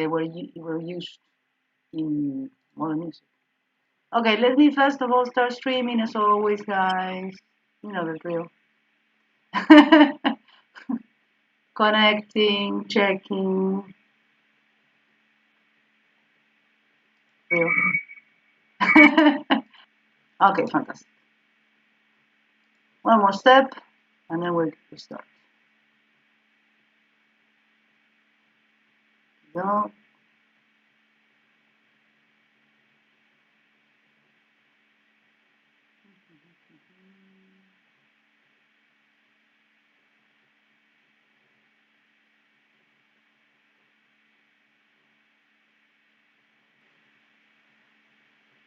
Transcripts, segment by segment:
were used in modern music. Okay, let me first of all start streaming as always, guys. You know the drill. Connecting, checking, drill. Okay, fantastic. One more step, and then we start. Go.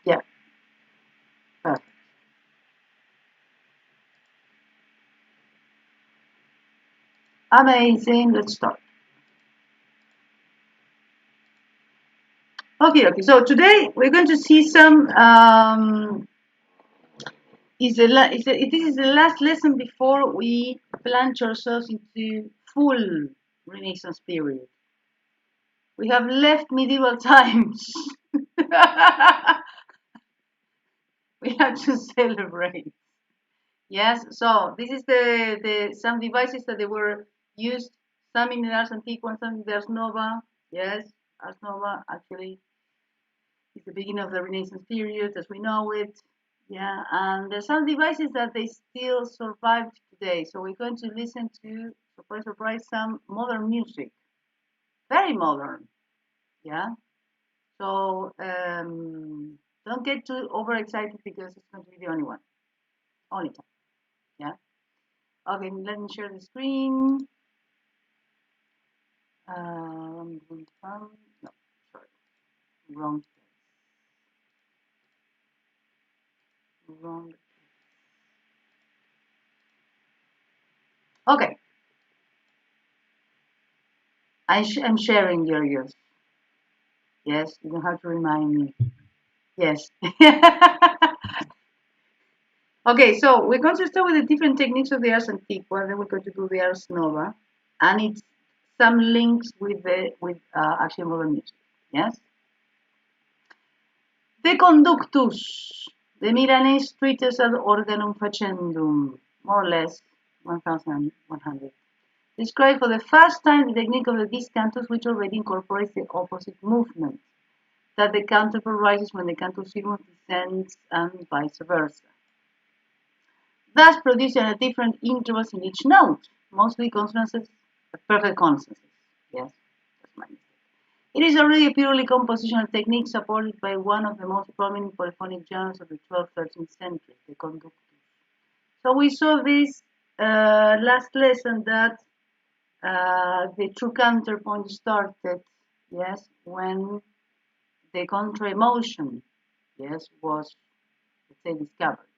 Yeah, perfect. Amazing. Let's start. Okay. So today we're going to see some. This is the last lesson before we plunge ourselves into full Renaissance period. We have left medieval times. We have to celebrate. Yes, so this is the some devices that they were used, some in the Ars Antiqua and some in the Ars Nova. Yes, Ars Nova actually is the beginning of the Renaissance period as we know it. Yeah, and there's some devices that they still survive today. So we're going to listen to, surprise, some modern music, very modern. Yeah. So don't get too overexcited because it's going to be the only one, only time. Yeah. Okay, let me share the screen. I'm going to find, no, sorry, wrong place. Wrong. Okay, I'm sharing yours. Yes, you don't have to remind me. Yes. Okay, so we're going to start with the different techniques of the Ars Antiqua, then we're going to do the Ars Nova, and it's some links with actual modern music. Yes. De Conductus, the Milanese treatise ad organum facendum, more or less 1100. Described for the first time the technique of the Discantus, which already incorporates the opposite movement, that the counterpoint rises when the cantus firmus descends and vice versa, thus producing at different intervals in each note, mostly consonances, perfect consonances. Yes, that's my mistake. It is already a purely compositional technique supported by one of the most prominent polyphonic genres of the 12th, 13th century, the Conductors. So we saw this last lesson that the true counterpoint started, yes, when the contra emotion, yes, was, let's say, discovered.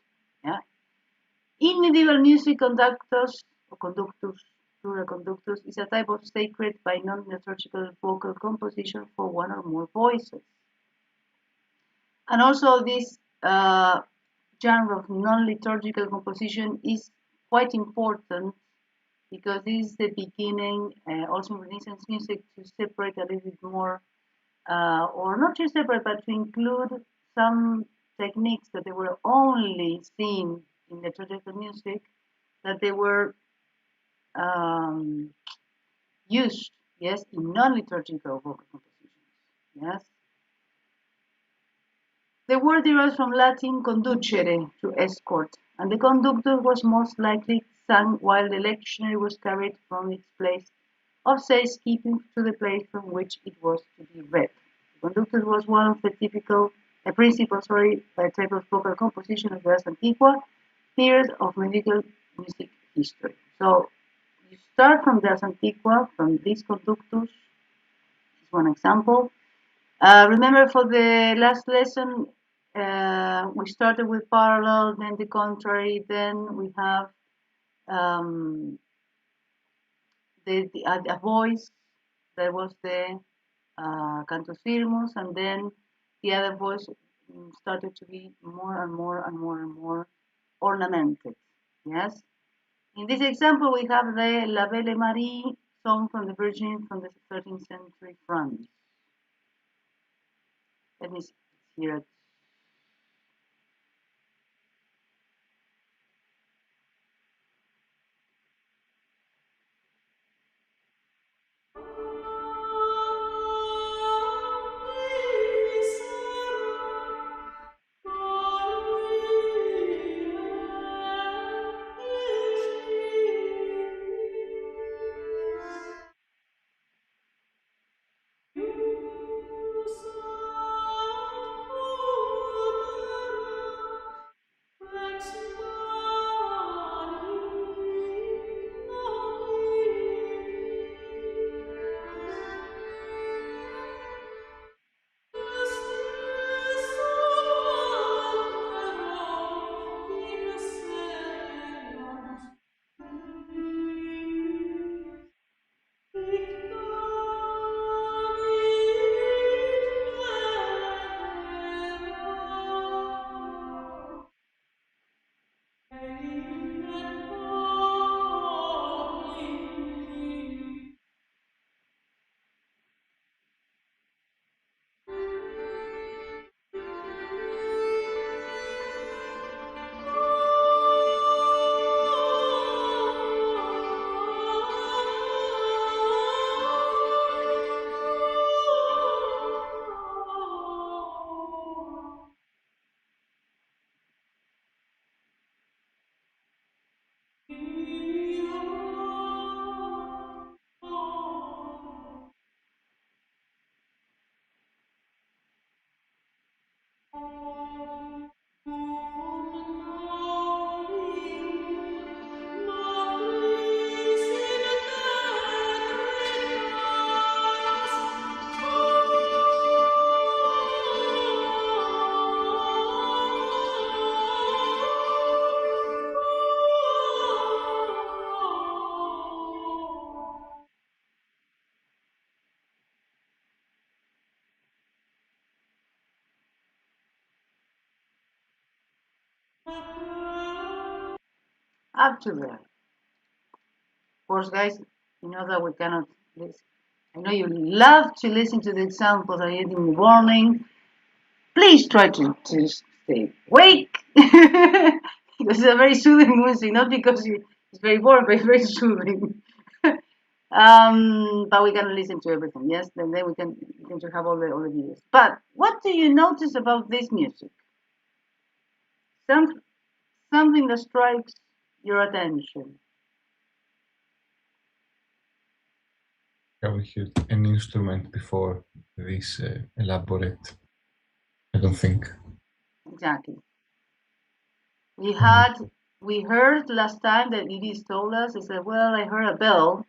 Yeah. In medieval music, conductors or conductors, plural conductors, is a type of sacred by non-liturgical vocal composition for one or more voices. And also this genre of non-liturgical composition is quite important because this is the beginning, also in Renaissance music, to separate a little bit more, or not to separate, but to include some techniques that they were only seen in liturgical music, that they were used, yes, in non-liturgical vocal compositions, yes. The word derives from Latin conducere, to escort, and the conductor was most likely sung while the lectionary was carried from its place of safekeeping to the place from which it was to be read. The conductor was one of the principal type of vocal composition of the Ars Antiqua period of medieval music history. So you start from the Ars Antiqua, from these conductors. This is one example. Remember for the last lesson, we started with parallel, then the contrary, then we have a voice that was the cantus firmus, and then the other voice started to be more and more and more and more ornamented. Yes. In this example, we have the La Belle Marie song from the Virgin from the 13th century France. Let me see here. Up to there. Of course, guys, you know that we cannot listen. I know you love to listen to the examples I did in the morning. Please try to stay awake. Because it's a very soothing music, not because it's very boring, but it's very soothing. But we can listen to everything, yes? Then we can have all the videos. But what do you notice about this music? Something that strikes your attention. Have we heard an instrument before this elaborate? I don't think. Exactly. We heard last time that Edith told us, he said, well, I heard a bell,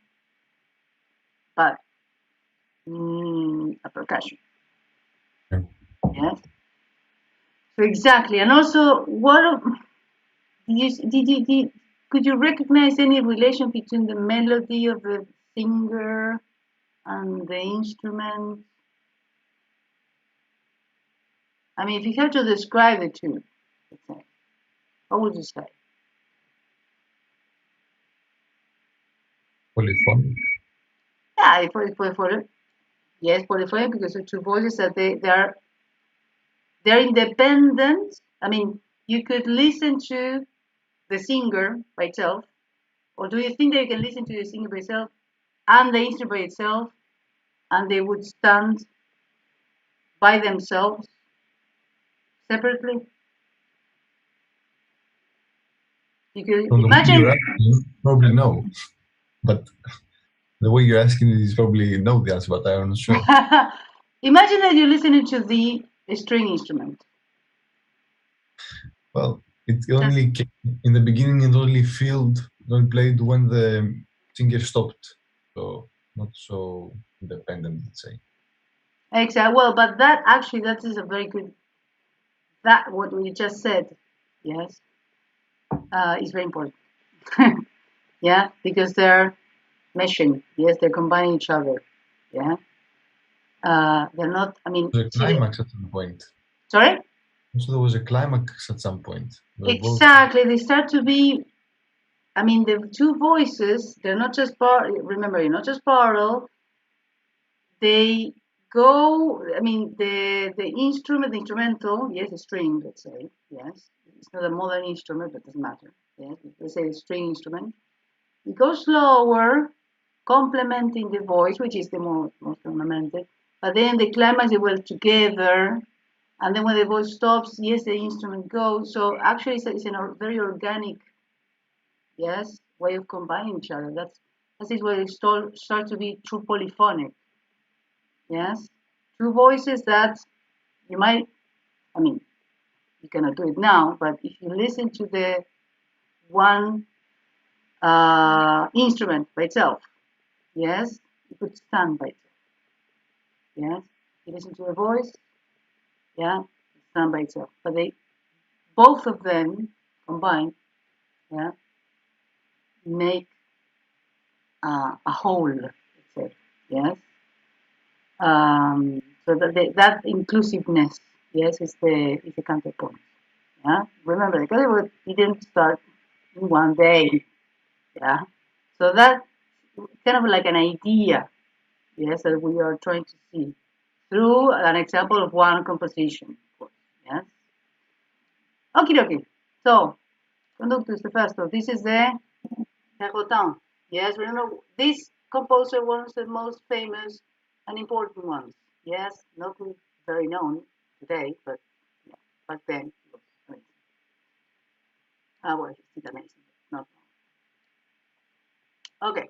but a percussion. Yeah. Yes. So exactly. And also, could you recognize any relation between the melody of the singer and the instrument? I mean, if you have to describe the two, let's say, what would you say? Polyphony. Yeah, polyphony. Yes, polyphony, because the two voices that they're independent. I mean, you could listen to the singer by itself, or do you think that you can listen to the singer by itself and the instrument by itself, and they would stand by themselves separately? You could From the way imagine. you're asking, probably no. But the way you're asking is probably know the answer, but I'm not sure. Imagine that you're listening to the string instrument. Well, it only came, in the beginning it only played when the singer stopped, so not so independent, let's say. Exactly. Well, but that is a very good. That what we just said, yes, is very important. Yeah, because they're meshing. Yes, they're combining each other. Yeah. They're not. I mean, There was a climax at some point. Sorry. So there was a climax at some point. Exactly. They start to be. I mean, the two voices. They're not just remember, you're not just parallel. They go, I mean, the instrument, the instrumental, yes, a string, let's say, yes. It's not a modern instrument, but it doesn't matter. Yes, let's say a string instrument. It goes slower, complementing the voice, which is the most ornamented. But then the climax, they well together. And then when the voice stops, yes, the instrument goes. So actually, it's a very organic, yes, way of combining each other. That is where it starts to be true polyphonic. Yes, two voices that you might, I mean, you cannot do it now, but if you listen to the one instrument by itself, yes, it could stand by itself. Yes, you listen to a voice, yeah, it stand by itself. But both of them combined, yeah, make a whole, let's say, yes. So that inclusiveness, yes, is the counterpoint. Yeah, remember the counterpoint didn't start in one day. Yeah, so that's kind of like an idea, yes, that we are trying to see through an example of one composition, of course. Yes. Okie dokie. So, Conductors, the first one. This is the Perrotin. Yes, remember this composer, one of the most famous and important ones. Yes, not very known today, but yeah, back then it was amazing. Well, he's still amazing, not known. Okay,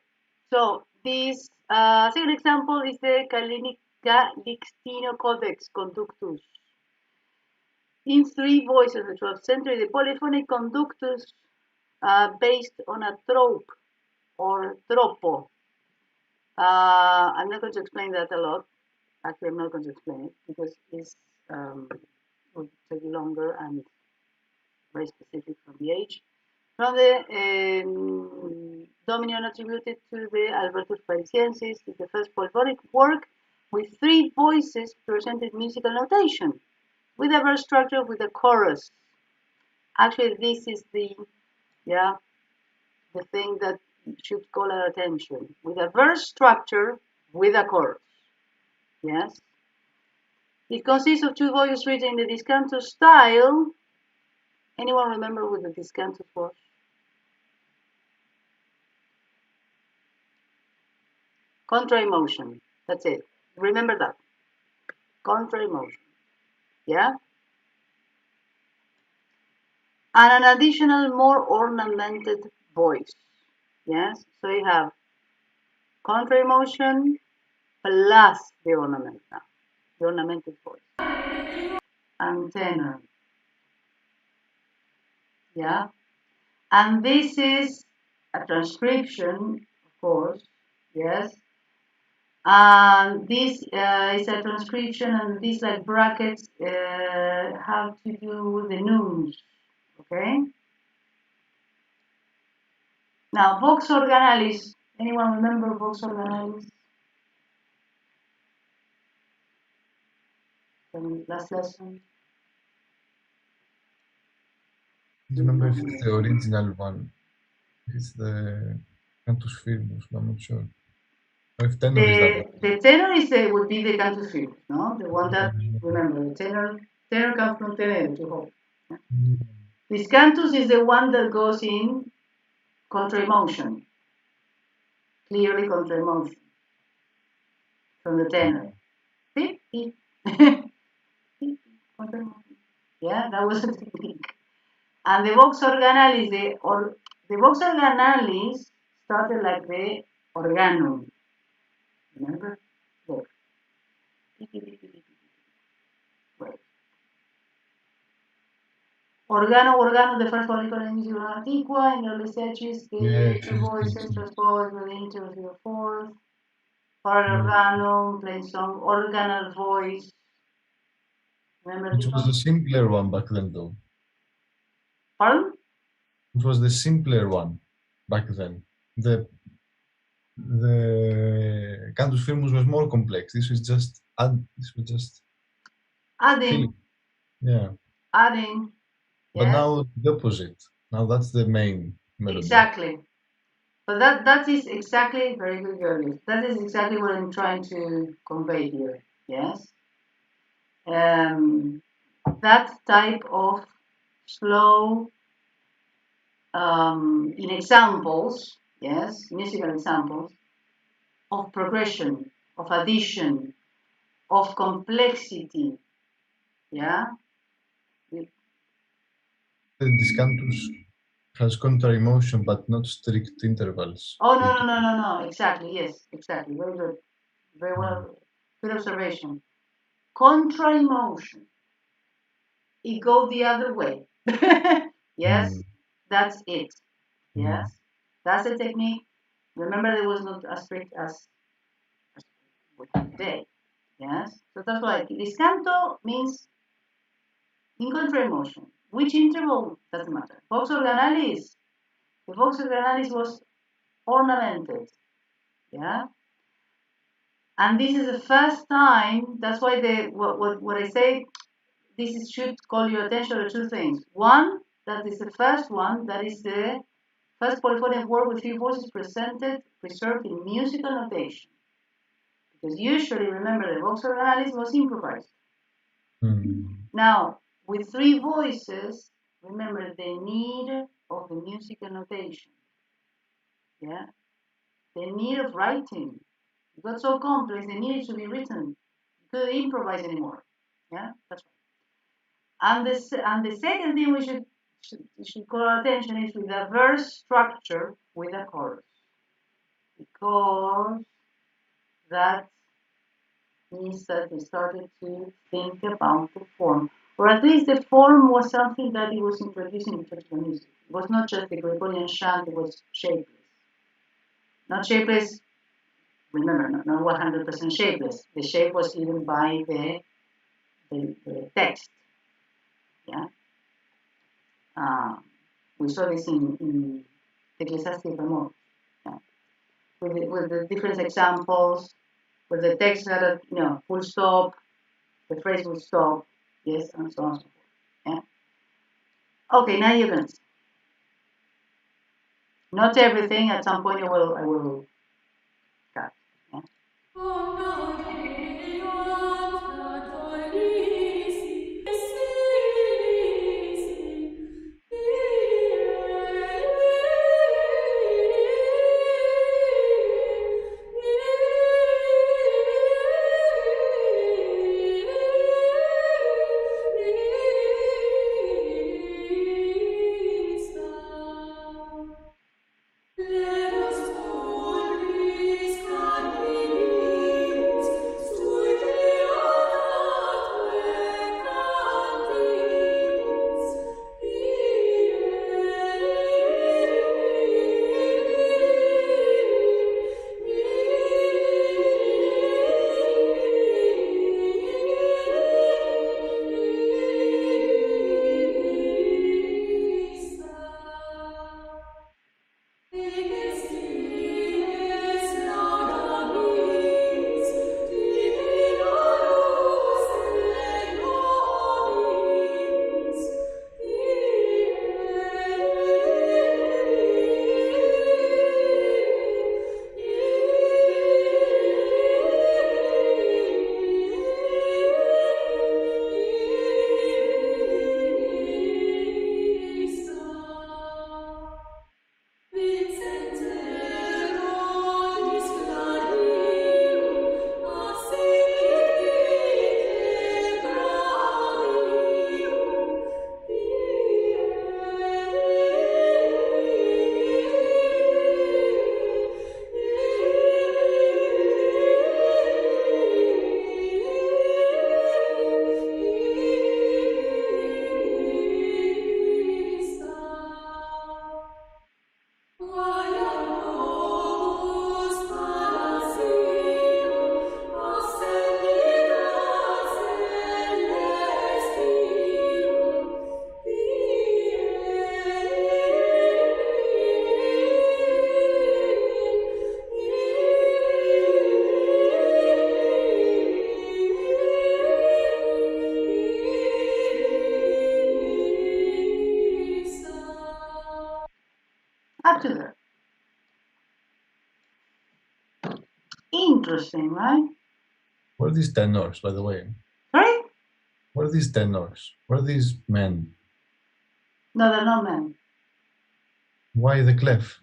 so this second example is the Kalinika No Codex, Conductors. In three voices of the 12th century, the polyphonic Conductors based on a trope or troppo. I'm not going to explain that a lot. Actually, I'm not going to explain it because it's will take longer and very specific from the age. From the Dominion attributed to the Albertus Parisiensis, is the first polyphonic work with three voices presented musical notation, with a verse structure with a chorus. Actually, this is the thing that should call our attention, with a verse structure with a chorus. Yes. It consists of two voices written in the Discantus style. Anyone remember what the Discantus was? Contra emotion. That's it. Remember that. Contra emotion. Yeah? And an additional, more ornamented voice. Yes? So you have contra emotion plus the ornament now. The ornamented voice. And tenor. Yeah? And this is a transcription, of course. Yes? And this is a transcription, and these like brackets have to do with the nouns, okay? Now, Vox Organalis, anyone remember Vox Organalis? From last lesson? I don't remember if it's the original one. If it's the Cantus Firmus, but I'm not sure. Or if tenor is that one. The tenor would be the Cantus Firmus, no? The one that, remember, the tenor comes from tenere, to hold. This Cantus is the one that goes in contra emotion. Clearly contra emotion from the tenor. Yeah, that was the technique. And the Vox Organalis, the Vox Organalis started like the organum. Remember? Look. Organo, the first polyphony in music antiqua, in the early centuries, the two voices transposed with the interval of the fourth. Organo, plain song, organal voice. Remember Which was the simpler one back then, though. Pardon? It was the simpler one back then. The Cantus Firmus was more complex. This was just adding. Yeah. Adding. But yes. now the opposite. Now that's the main melody. Exactly. But that is exactly, very good, Gurley. That is exactly what I'm trying to convey here. yes. That type of slow, in examples, yes, musical examples, of progression, of addition, of complexity, yeah. The Discantus has contrary motion, but not strict intervals. Oh, no, exactly, yes, exactly, very good, very well, good observation. Contrary motion, it goes the other way. Yes, that's it. Yes, that's the technique. Remember, it was not as strict as today. Yes, so that's why discanto means in contrary motion. Which interval doesn't matter. Vox Organalis. The Vox Organalis was ornamented. Yeah, and this is the first time. That's why what I say. Should call your attention to two things. One, that is the first one. That is the first polyphonic work with three voices preserved in musical notation. Because usually, remember, the Vox Organalis was improvised. Now, with three voices, remember the need of the musical notation. Yeah? The need of writing. It got so complex, they needed to be written. You couldn't improvise anymore. Yeah? That's right. And the second thing we should call our attention is with the verse structure with a chorus. Because that means that we started to think about the form. Or at least the form was something that it was introducing in liturgical music. It was not just the Gregorian chant, it was shapeless. Not shapeless, remember, not 100% shapeless. The shape was given by the text. Yeah. We saw this in Ecclesiastic more. Yeah. With the different examples, where the text had a full stop, the phrase will stop, yes, and so on and so forth. Yeah. Okay, now you're gonna see. Not everything. At some point, I will cut. Yeah. Up to there. Interesting, right? What are these tenors, by the way? Sorry? What are these tenors? What are these men? No, they're not men. Why the clef?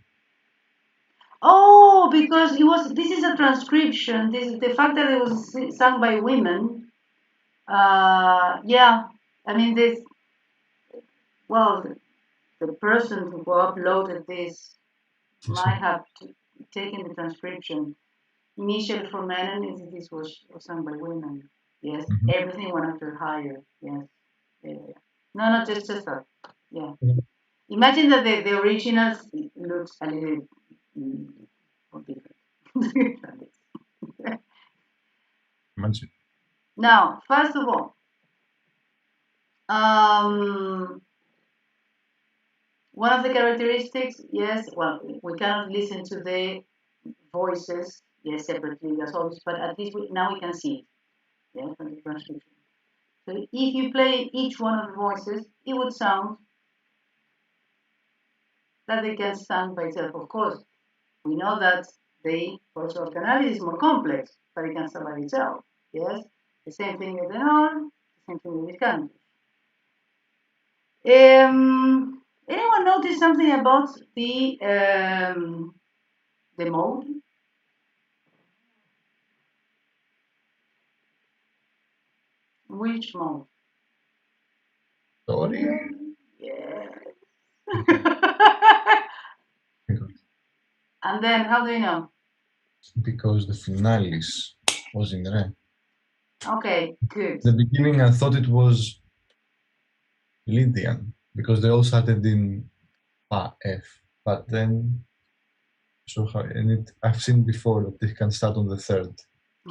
Oh, because this is a transcription. This is the fact that it was sung by women. Yeah, I mean, well, the person who uploaded this might have taken the transcription. Initially for men, and this was sung by women. Yes, everything went up to higher. Yes, yeah. No, not just that. Yeah. Imagine that the originals looks a little different. Imagine. Now, first of all, one of the characteristics, yes, well, we cannot listen to the voices, yes, separately, as always, but at least now we can see it, yes, from the transcription. So if you play each one of the voices, it would sound that they can stand by itself. Of course, we know that the Vox Organalis is more complex, but it can stand by itself. Yes, the same thing with the Tenor, the same thing with Discantus. Anyone notice something about the mode? Which mode? Dorian? Yes. Because And then, how do you know? the finalis was in re. Okay, good. The beginning I thought it was Lydian because they all started in F, but then I've seen before that they can start on the third.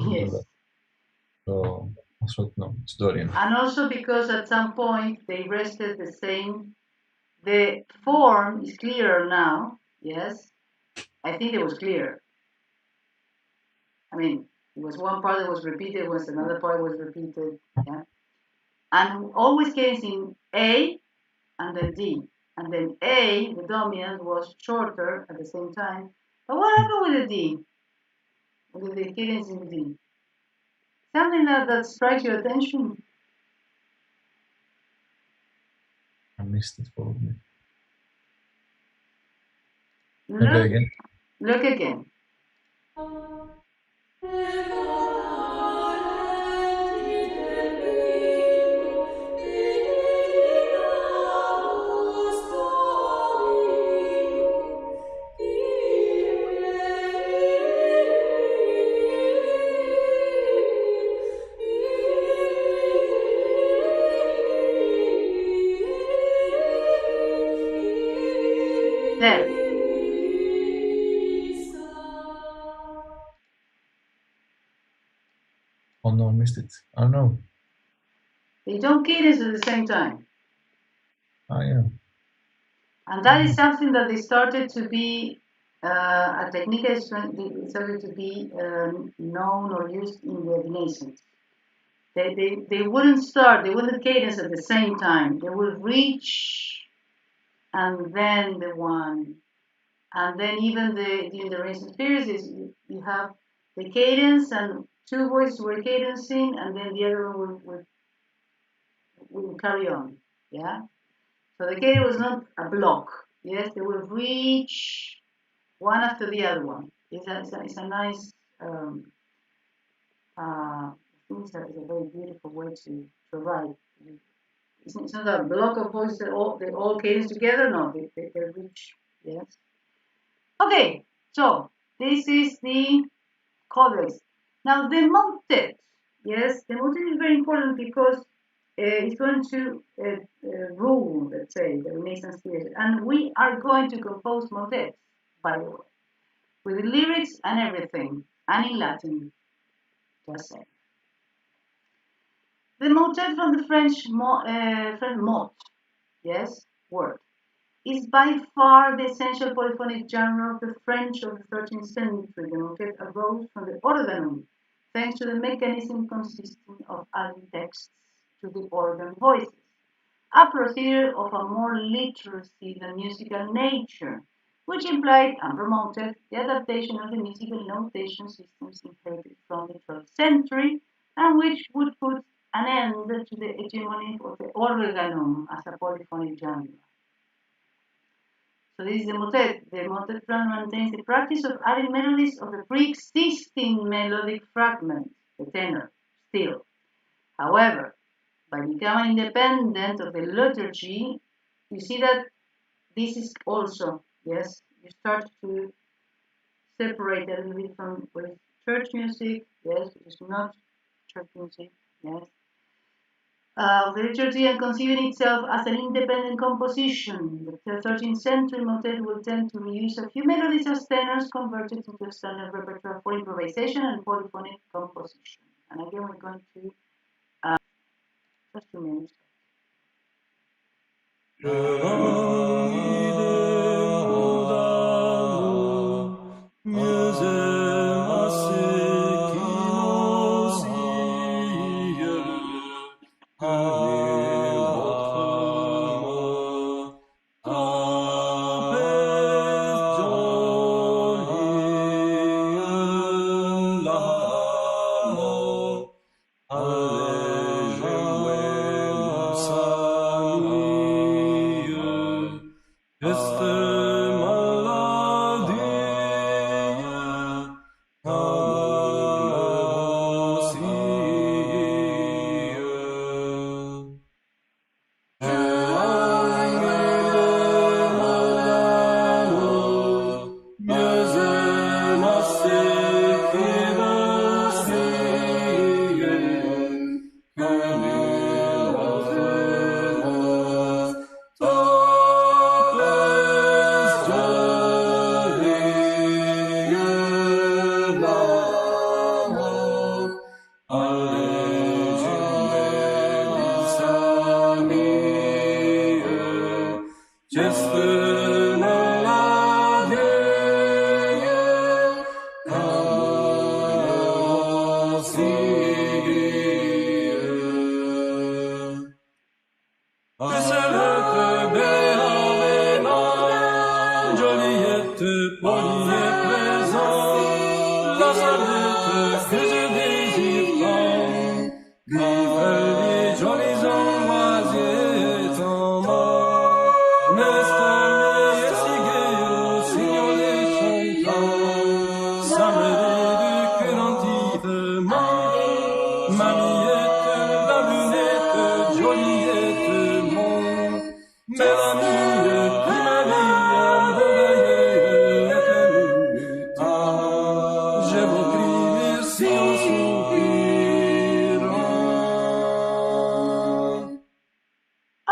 Yes. So I thought no, it's Dorian. And also because at some point they rested the same. The form is clearer now. Yes, I think it was clear. I mean, it was one part that was repeated, was another part was repeated. Yeah, and always came in A and then D. And then A, the dominant, was shorter at the same time. But what happened with the D? With the cadence in D? Something that strikes your attention? I missed it probably. Look again. Look again. There. Oh no, I missed it. Oh no. They don't cadence at the same time. Ah yeah. And that is something that they started to be, a technique that started to be known or used in the Renaissance. They wouldn't cadence at the same time. They would reach and then the one. And then even during the Renaissance period, you have the cadence and two voices were cadencing and then the other one would carry on. Yeah? So the cadence was not a block. Yes, they will reach one after the other one. It's a nice, I think it's a very beautiful way to write. It's not a block of voices that they all cadence together. No, they reach. Yes. Okay, so this is the codex. Now the motet. Yes, the motet is very important because it's going to rule, let's say, the Renaissance period, and we are going to compose motets, by the way, with the lyrics and everything, and in Latin, just say. The motet from the French mot, yes, word, is by far the essential polyphonic genre of the French of the 13th century. The motet arose from the organum, thanks to the mechanism consisting of adding texts to the organ voices, a procedure of a more literacy than musical nature, which implied and promoted the adaptation of the musical notation systems inherited from the 12th century and which would put an end to the hegemony of the organum as a polyphonic genre. So this is the motet. The motet plan maintains the practice of adding melodies of the pre-existing melodic fragment, the tenor, still. However, by becoming independent of the liturgy, you see that this is also, yes, you start to separate a little bit from what is church music, yes, which is not church music, yes. The liturgy and conceiving itself as an independent composition. The 13th century motet will tend to reuse a few melodies as tenors converted into a standard repertoire for improvisation and polyphonic composition. And again, we're going to just 2 minutes.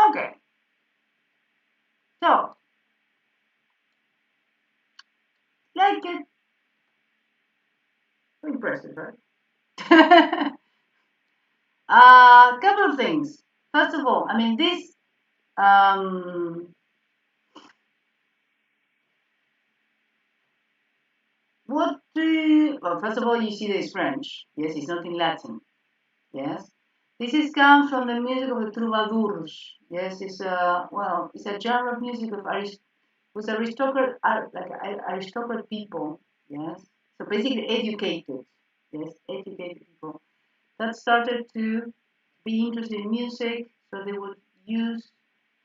Okay. So, like it, impressive, right? A couple of things. First of all, I mean, this, what do you, well, first of all, you see this French. Yes, it's not in Latin. Yes. This is comes from the music of the troubadours. Yes, it's a, well, it's a genre of music of with aristocrat, like aristocrat people. Yes. So basically educated. Yes, educated people that started to be interested in music, so they would use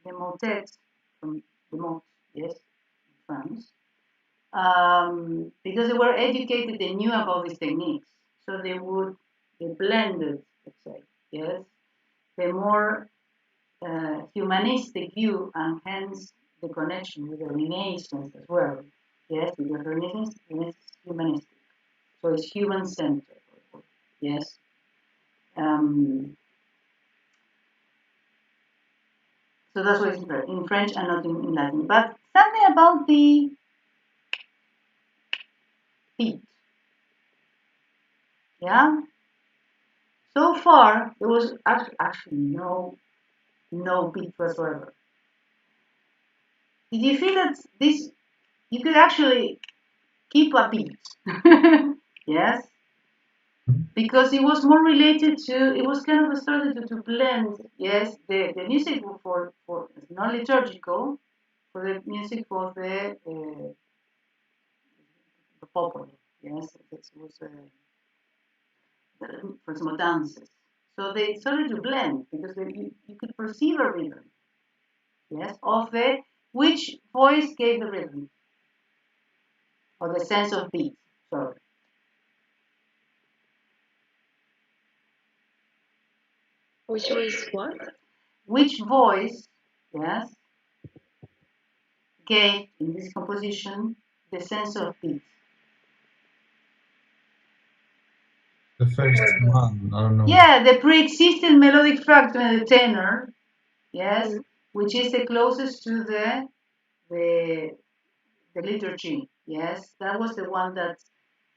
the motet from the Mot, yes, France, because they were educated, they knew about these techniques, so they blended, let's say, yes, the more humanistic view, and hence the connection with the Renaissance as well, yes, because Renaissance is humanistic, so it's human-centered, yes. So that's why it's in French and not in Latin. But something about the beat. Yeah. So far, there was actually no beat whatsoever. Did you feel that this you could actually keep a beat? Yes. Because it was more related to, it was kind of started to blend, yes, the music for non liturgical, for the music for the popular, yes, it was for example, dances. So they started to blend because you could perceive a rhythm, yes, of which voice gave the rhythm, or the sense of beat, sorry. Which voice what? Which voice, yes, gave in this composition the sense of beat? The first one, I don't know. Yeah, the pre-existing melodic fragment, the tenor, yes, which is the closest to the liturgy, yes, that was the one that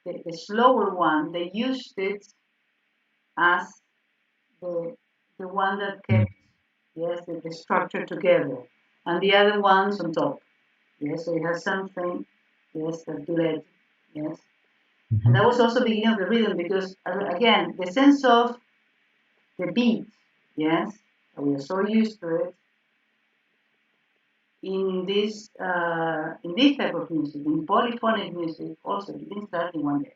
the slower one. They used it as the one that kept, yes, the structure together, and the other ones on top, yes. So it has something, yes, that led, yes, and that was also the beginning of the rhythm because again the sense of the beat, yes, we are so used to it in this type of music, in polyphonic music. Also, it didn't start in one day.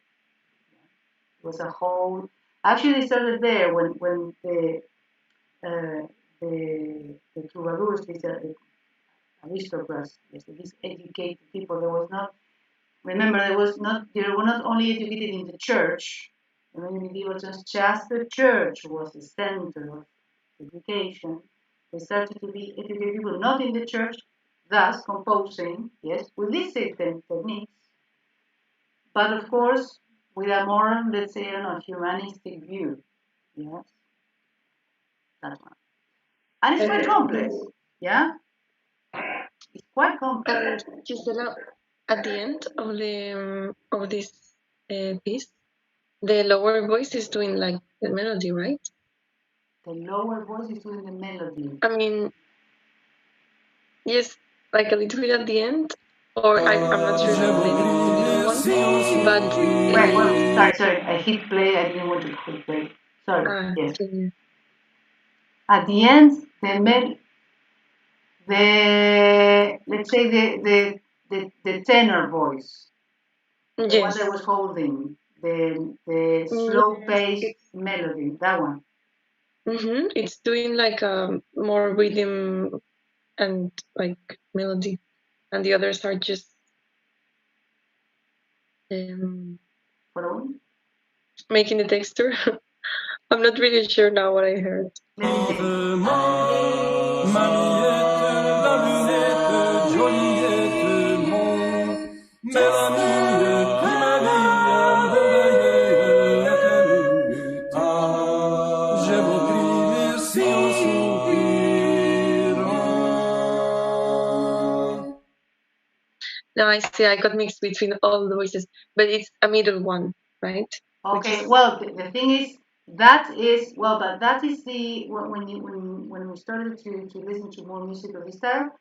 It was a whole. Actually, it started there when uh, the troubadours, these aristocrats, these educated people. There was not. Remember, they were not only educated in the church. In medieval times, just the church was the center of education. They started to be educated people not in the church, thus composing, yes, with these same techniques, but of course with a more, let's say, I don't know, humanistic view, yes, that one. And it's quite complex, yeah? It's quite complex. And Gisela, at the end of this piece, the lower voice is doing like the melody, right? The lower voice is doing the melody. I mean, yes, like a little bit at the end, or I'm not sure if I played the middle one, but Wait, well, sorry, I hit play. I didn't want to hit play. Sorry. Yes. okay. At the end, the let's say the tenor voice, the Yes. one that was holding the slow paced melody, that one. It's doing like a more rhythm and like melody, and the others are just making the texture. I'm not really sure now what I heard. No, I see. I got mixed between all the voices, but it's a middle one, right? Okay. Well, the thing is, that is well, but that is the when we started to listen to more music of this style,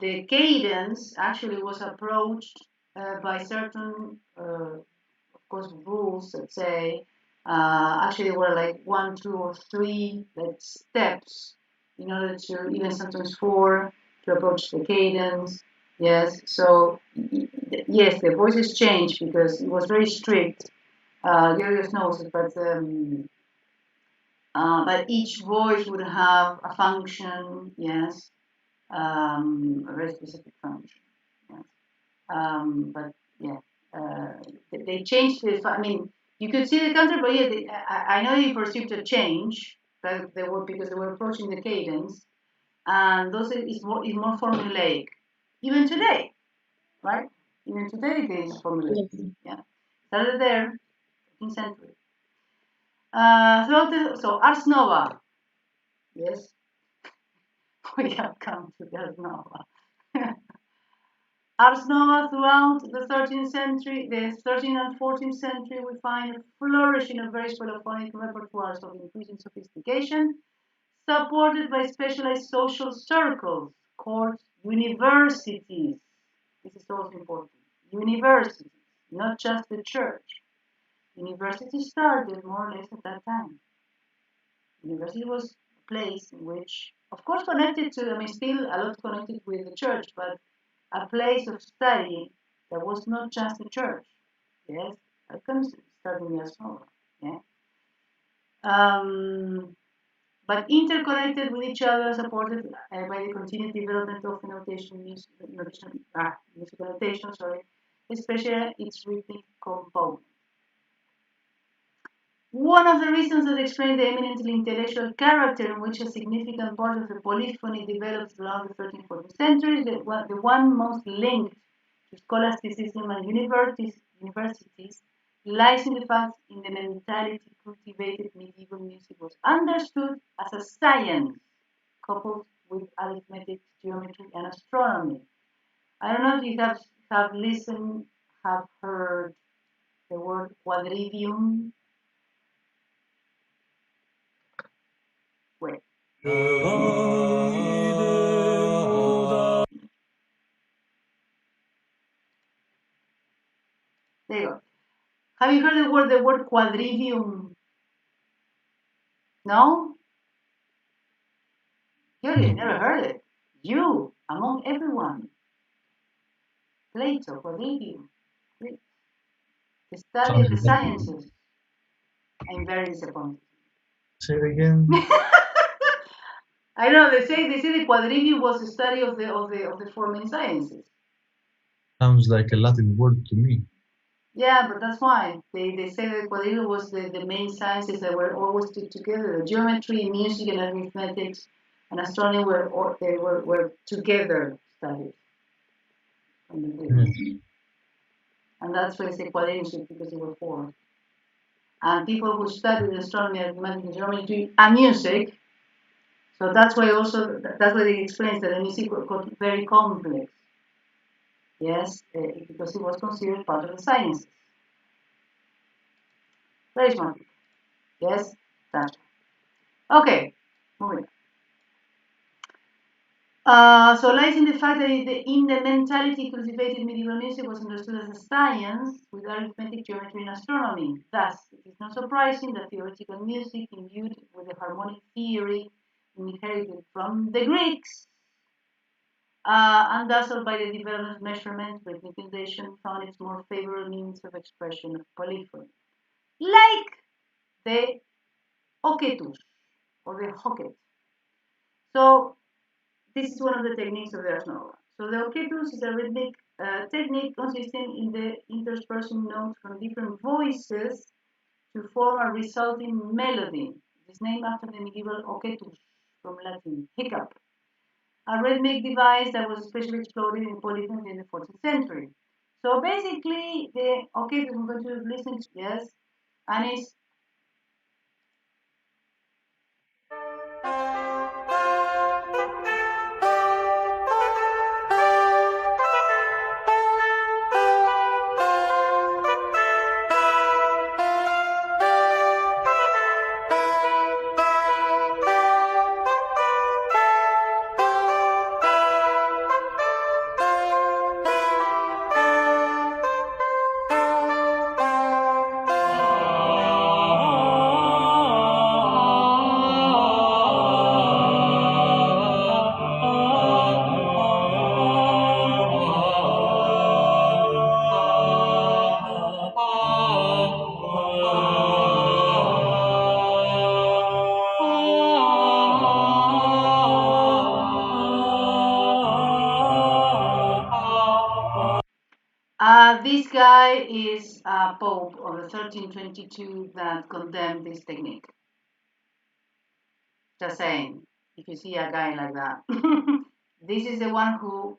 the cadence actually was approached by certain, of course, rules that say actually there were like 1, 2, or 3 like steps in order to even sometimes 4 to approach the cadence. Yes, so yes, the voices changed because it was very strict. Georgios knows it, but each voice would have a function, yes, a very specific function. Yes. But yeah, they changed the. I mean, you could see the counter, but yeah, I know you perceived a change that they were because they were approaching the cadence, and those is more formulaic, even today, right? Even today, it is formulaic. Yeah, started there, 15th century. So Ars Nova, yes, we have come to the Ars Nova. Ars Nova throughout the 13th century, the 13th and 14th century, we find a flourishing of various polyphonic repertoires of increasing sophistication, supported by specialized social circles called universities. This is also important. Universities, not just the church. Universities started more or less at that time. University was a place in which, of course, connected to, I mean, still a lot connected with the church, but a place of study that was not just the church. Yes, that comes starting as well. Yeah. But interconnected with each other, supported by the continued development of the musical notation, especially its rhythmic component. One of the reasons that explain the eminently intellectual character in which a significant part of the polyphony developed throughout the 13th, 14th centuries, the one most linked to scholasticism and universities, lies in the fact in the mentality cultivated medieval music was understood as a science coupled with arithmetic, geometry, and astronomy. I don't know if you have listened, have heard the word quadrillion. Wait. There you go. Have you heard the word quadrillion? No? You never heard it. You, among everyone. Plato, quadrillion. The study of the sciences. I'm very disappointed. Say it again. I know they say the quadrillion was the study of the four main sciences. Sounds like a Latin word to me. Yeah, but that's why they say that quadrillion was the main sciences that were always together. The geometry, music, and arithmetics, and astronomy were together studied. And that's why they say quadrillion, because it was four. And people who studied astronomy, arithmetic, geometry, and music. So that's why it explains that the music got very complex. Yes, because it was considered part of the sciences. Very smart. Yes, that's right. Okay, moving on. So lies in the fact that in the mentality cultivated medieval music was understood as a science with arithmetic, geometry, and astronomy. Thus, it is not surprising that theoretical music imbued with the harmonic theory inherited from the Greeks and dazzled by the development of measurement, rhythmic notation, found its more favorable means of expression of polyphony, like the oketus or the hocket. So this is one of the techniques of the Asnova. So the oketus is a rhythmic technique consisting in the interspersing notes from different voices to form a resulting melody. It is named after the medieval oketus from Latin, hiccup, a rhythmic device that was especially exploited in polyphony in the 14th century. So basically, we're going to listen to, yes, and it's this guy is a Pope of the 1322 that condemned this technique. Just saying, if you see a guy like that. This is the one who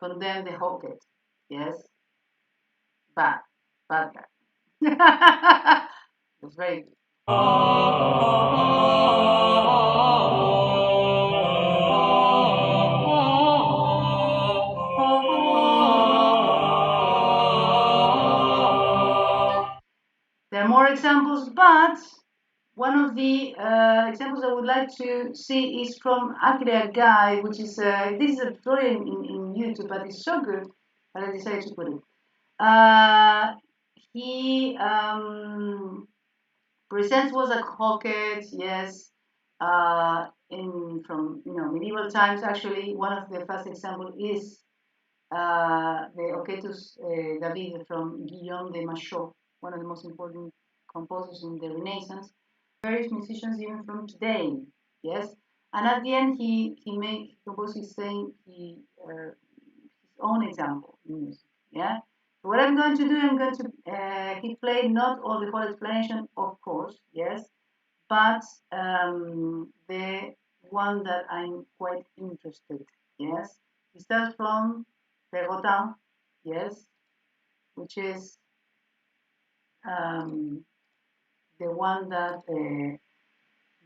condemned the hocket. Yes? Bad guy. It's very good. There are more examples, but one of the examples I would like to see is from actually a guy, which is, this is a tutorial in YouTube, but it's so good that I decided to put it. He presents was a hocket, yes, from medieval times. Actually, one of the first examples is the Oketus David from Guillaume de Machaut, one of the most important composers in the Renaissance, various musicians even from today. Yes, and at the end he composed his own example in music. Yeah. So what I'm going to do, I'm going to he played not all the whole explanation, of course. Yes, but the one that I'm quite interested. Yes, he starts from Perrotin. Yes, which is the one that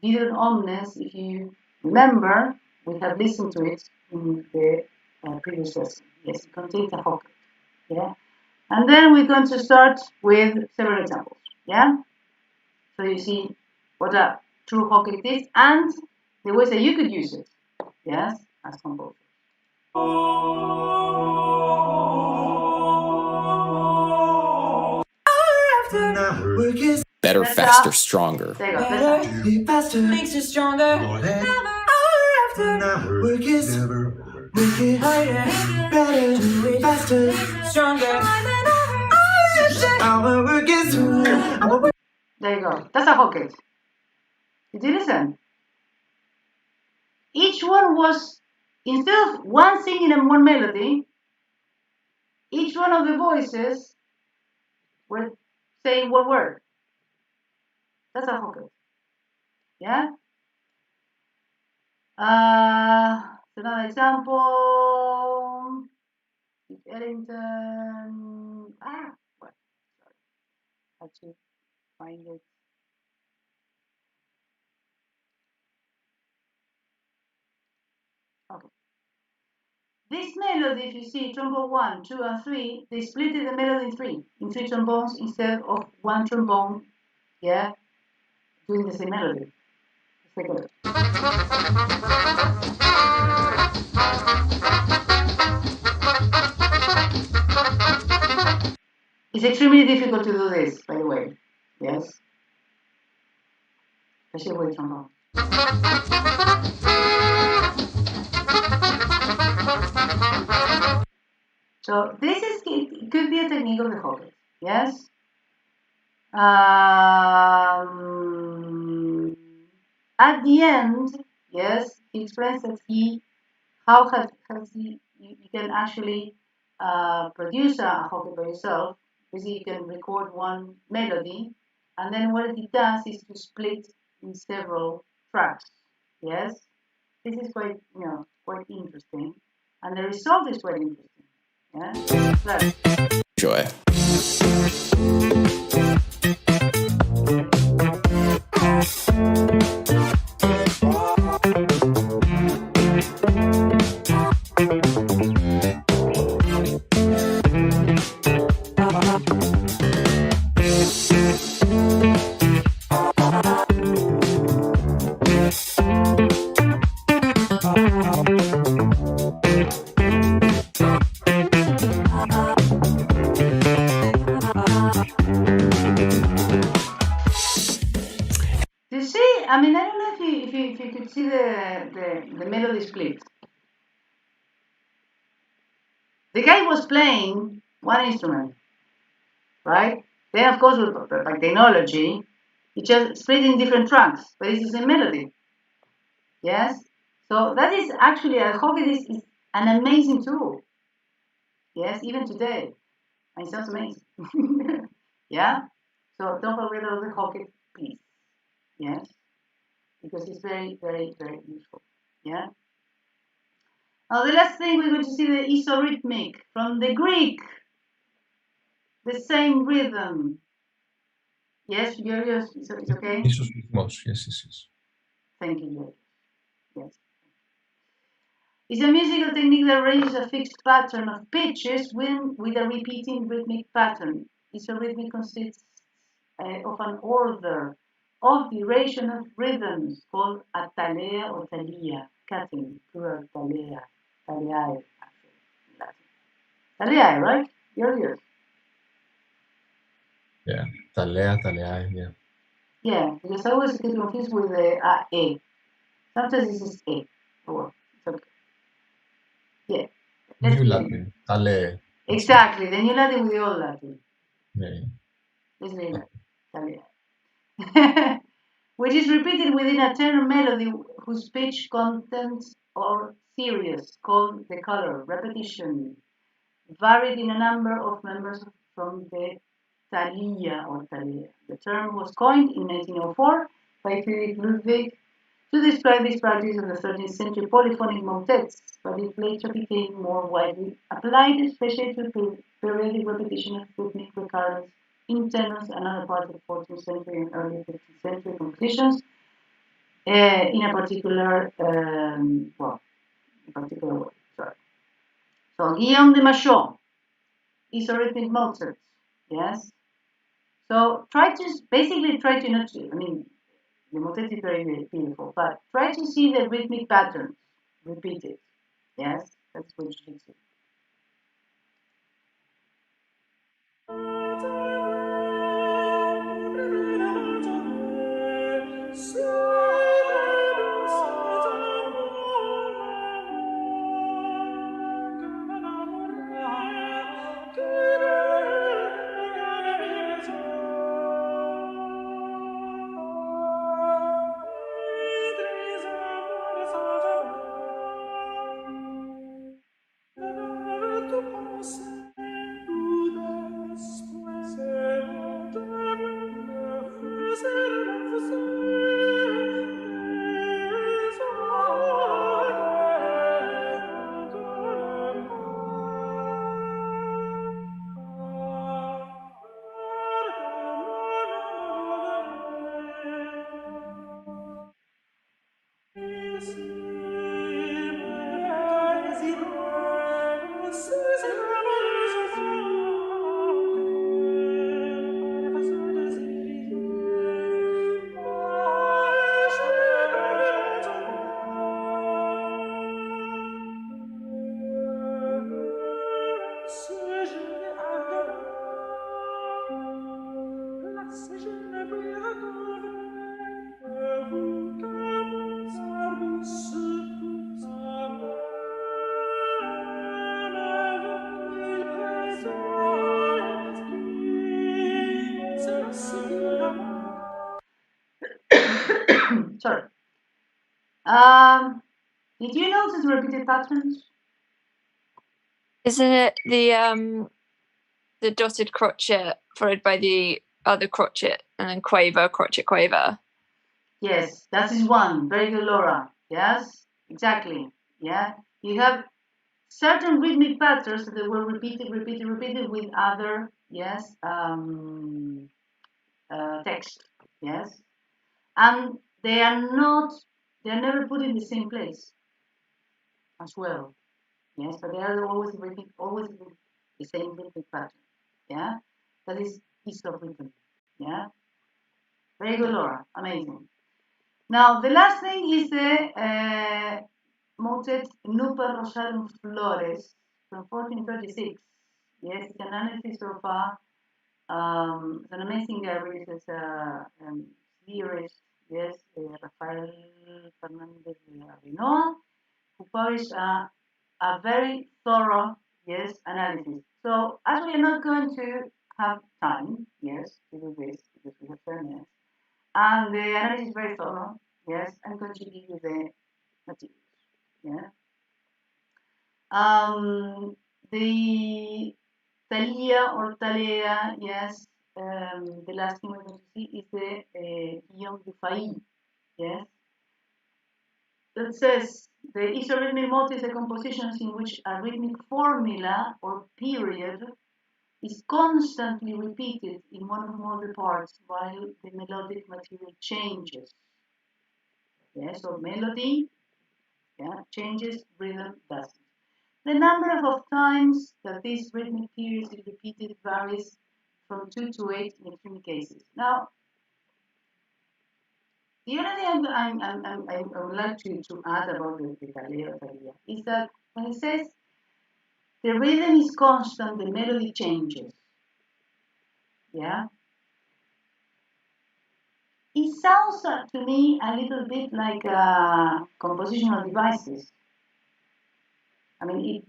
Vidun Omnes, if you remember, we have listened to it in the previous lesson. Yes, it contains a hocket. Yeah, and then we're going to start with several examples. Yeah, so you see what a true hocket is and the ways that you could use it. Yes, as composers. Better, faster, stronger. There you go. Faster makes you stronger. Work is make it harder, better, do it faster, stronger. Our work is There you go. That's a hocket. Did you listen? Each one was, instead of one singing and one melody, each one of the voices were saying one word. That's a hocket. Yeah? Another example. Ellington. What? Sorry. I have to find it. Okay. This melody, if you see trombone 1, 2, and 3, they split the melody in three trombones instead of one trombone, yeah, doing the same melody. Let's take a look. It's extremely difficult to do this, by the way. Yes. Especially with trombone. So this it could be a technique of the hocket. Yes. At the end, yes, he explains that you can actually produce a hocket by yourself. Basically, you can record one melody, and then what he does is to split in several tracks. Yes, this is quite interesting, and the result is quite interesting. Yeah, Enjoy. I mean, I don't know if you could see the melody split. The guy was playing one instrument, right? Then, of course, with like technology, he just split in different tracks, but it's the same melody. Yes? So that is actually, a hocket is an amazing tool. Yes, even today. And it sounds amazing. Yeah? So don't forget about the hocket, please. Yes? Because it's very, very, very useful. Yeah? Now the last thing we're going to see the isorhythmic from the Greek. The same rhythm. Yes, Georgios, it's okay? Isos, yes. Thank you, Georgios. Yes. It's a musical technique that arranges a fixed pattern of pitches with a repeating rhythmic pattern. Isorhythmic consists of an order of duration of rhythms called atalea or talia, cutting, plural talea, taleae, actually, in Latin. Taleae, right? Georgios? Yeah, talea, yeah. Yeah, because I always get confused with the A. Sometimes this is A. Oh, well, it's okay. Yeah. New Latin, tale. Exactly, the new Latin with the old Latin. Yeah. Let's leave it. which is repeated within a tenor melody whose pitch contents or series called the color. Repetition varied in a number of members from the talia or talia. The term was coined in 1904 by Friedrich Ludwig to describe this practice of the 13th century polyphonic motets, but it later became more widely applied, especially to periodic repetition of rhythmic recurrence in tenors and other parts of the 14th century and early 15th century compositions in a particular, way. Sorry. So Guillaume de Machaut is a rhythmic Mozart, yes. So basically try to not to, I mean, the motet is very, very beautiful, but try to see the rhythmic patterns repeated, yes. That's what you should see. Sorry. Did you notice repeated patterns? Isn't it the dotted crotchet followed by the other crotchet and then quaver, crotchet, quaver? Yes, that is one. Very good, Laura. Yes, exactly. Yeah, you have certain rhythmic patterns that were repeated with other, yes, text. Yes, and they're never put in the same place as well. Yes, but they are always the same rhythmic pattern. Yeah, that is rhythm. Yeah, very good, Laura. Amazing. Now the last thing is the motet Nuper Rosarum Flores from 1436. Yes, it's an analysis of it's an amazing guy. This is a theorist. Yes, Rafael Fernandez de Arinoa, who published a very thorough, yes, analysis. So as we are not going to have time, yes, to do this because we have 10 minutes, and the analysis is very thorough, yes, I'm going to give you the materials, yeah. The Thalia or Thalea, yes, the last thing we're going to see is the Guillaume du Fay, yes. That says the isorhythmic motifs are compositions in which a rhythmic formula or period is constantly repeated in one or more of the parts while the melodic material changes. Yes, so melody, yeah, changes, rhythm doesn't. The number of times that this rhythmic period is repeated varies from 2 to 8 in extreme cases. Now, the only thing I would like to add about the Thalia is that when it says the rhythm is constant, the melody changes. Yeah? It sounds to me a little bit like compositional devices. I mean,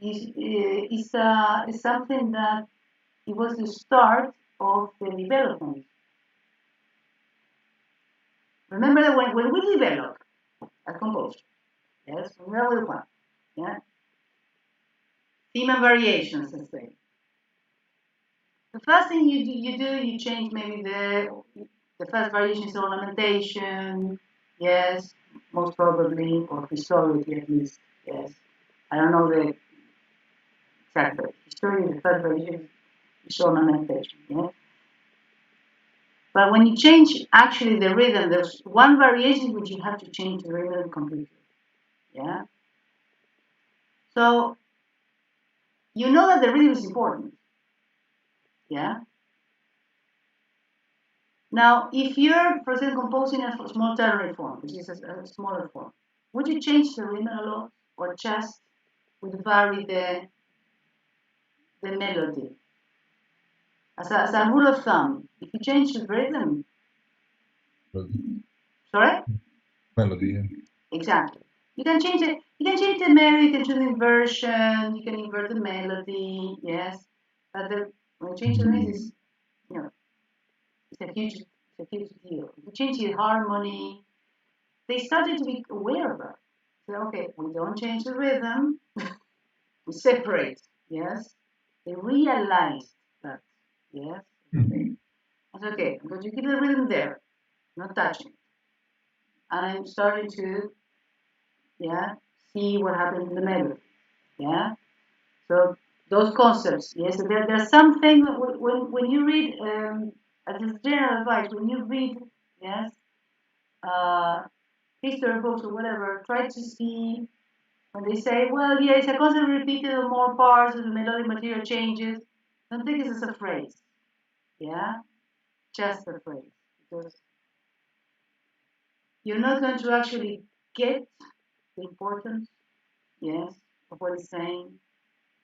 it's something that it was the start of the development. Remember that when we develop a composer, yes, we are with one, yeah, theme and variations, let's say. The first thing you change maybe the first variation is ornamentation, yes, most probably, or historically at least, yes. I don't know the exact, but historically the first variation is ornamentation, yeah. But when you change actually the rhythm, there's one variation which you have to change the rhythm completely, yeah. So you know that the rhythm is important, yeah. Now, if you're, for example, composing a small ternary form, which is a smaller form, would you change the rhythm a lot, or just would vary the melody? As a rule of thumb, if you change the rhythm, sorry? Melody, yeah. Exactly. You can change it. You can change the melody. You can change the inversion. You can invert the melody. Yes, but when you change the rhythm, it's, you know, it's a huge deal. If you change the harmony, they started to be aware of that. So, okay, we don't change the rhythm, we separate, yes? They realized that, yes? Okay. That's okay, I'm going to keep the rhythm there, not touching it. And I'm starting to, yeah, see what happens in the melody, yeah? So those concepts, yes, there's something, when you read, as a general advice, when you read, yes, history books or whatever, try to see when they say, well, yeah, it's a concept repeated on more parts and the melodic material changes. Don't take it as a phrase, yeah, just a phrase, because you're not going to actually get the importance, yes, of what it's saying.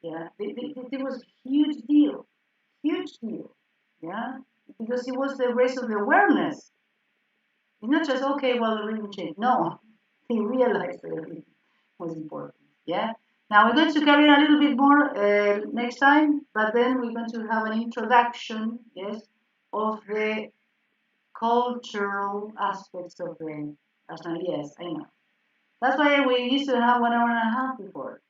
Yeah, it was a huge deal, yeah, because it was the race of the awareness. It's not just, okay, well, the rhythm changed. No, he realized that everything was important. Yeah. Now we're going to carry on a little bit more next time, but then we're going to have an introduction, yes, of the cultural aspects of the arsenal. Yes, I know. That's why we used to have 1 hour and a half before.